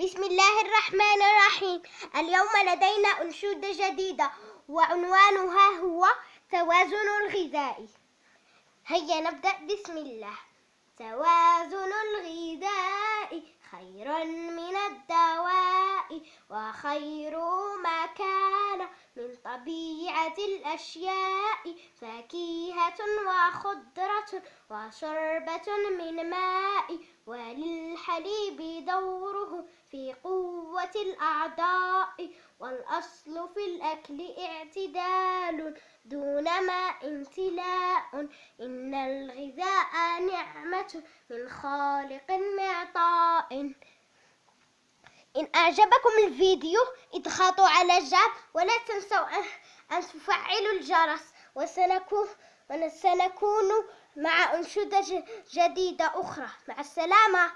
بسم الله الرحمن الرحيم. اليوم لدينا أنشودة جديدة وعنوانها هو توازن الغذائي. هيا نبدأ. بسم الله. توازن الغذاء خير من الدواء، وخير ما كان من طبيعة الأشياء، فاكهة وخضرة وشربة من ماء، وللحليب دوره في قوة الأعضاء، والأصل في الأكل اعتدال دون ما امتلاء، إن الغذاء نعمة من خالق معطاء. إن أعجبكم الفيديو اضغطوا على جاب، ولا تنسوا أن تفعلوا الجرس، وسنكون مع أنشودة جديدة أخرى. مع السلامة.